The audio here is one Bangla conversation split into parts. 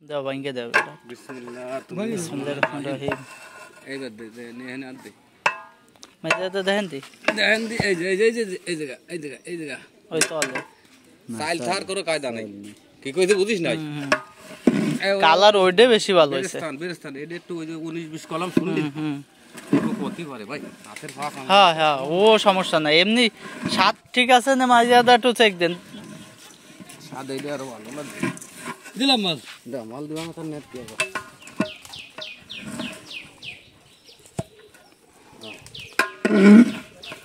দাও ভাঙ্গে দাও বিসমিল্লাহ বিসমিল্লাহির রহমানির রহিম এইবার দে নেহেন আর দে মাঝে তো দেখেন দি এই জায়গা ওই তলে সাইল থার করো কায়দা নাই কি কইতে বুঝিস নাই কালার ওইটা বেশি ভালো হইছে বেরেস্তান এটা একটু ওই যে 19 20 কলম শুনলি কতি পারে ভাই হাতের ফাঁক হ্যাঁ হ্যাঁ ও সমস্যা নাই এমনি স্বাদ ঠিক আছে না মাঝে আদা একটু চেক দেন স্বাদ এইটা আরো ভালো লাগবে দিলাম মাল দা মাল দিবা না তার নেট কি হবে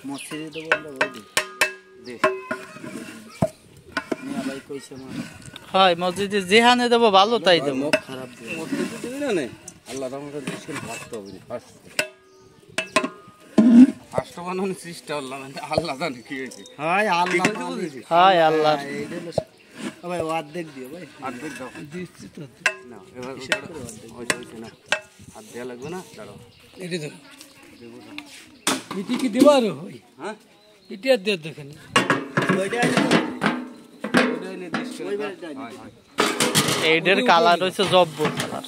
মসজিদে দেব আমরা ওই দে মিয়া ভাই কইছে মা হয় মসজিদে যেখানে দেব ভালো তাই দেব মুখ খারাপ দিবে মসজিদে দিবি না নে আল্লাহ রহমতে দেশের ভাবতে হবে ফার্স্ট বানানোর চেষ্টা আল্লাহ আল্লাহ জানে কি হয়েছে হয় আল্লাহ বুঝেছি হয় আল্লাহ এইটা ভাই অর্ধেক দিও ভাই অর্ধেক দাও দিচ্ছি তো না এবার হয়েছে না হাত দেওয়া লাগবে না দাঁড়াও এটা তো ইটি কি দেবা আর ওই হ্যাঁ ইটি আর দিয়ে দেখেন ওইটাই নির্দিষ্ট হয় হয় এইটার কালার হইছে জব্বর কালার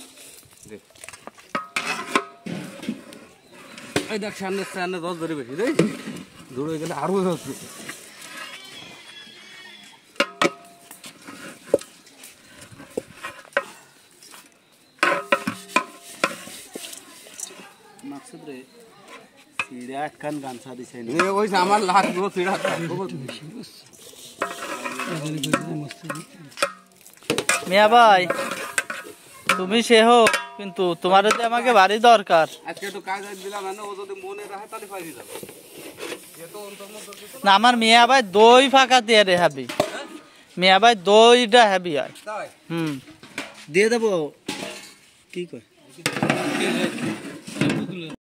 দে এই দেখ সামনে 10 ধরে বেশি দেই দূরে গেলে আরো হচ্ছে মাকসুদ রে সিরা কান গানসা দিছে এ ওই আমার লাখ গুলো ফিরা মিয়া ভাই তুমি সে হোক কিন্তু তোমার যে আমাকে বাড়ি দরকার আজকে একটু কাজ দিলাম না ও যদি মনে রাখে তাহলে পারি যাবে এত অন্তর্মত কিছু না আমার মিয়া ভাই দই ফাঁকা দিয়ে রে হাবি মিয়া ভাই দইটা হাবি হয় তাই হুম দিয়ে দেবো কি কয়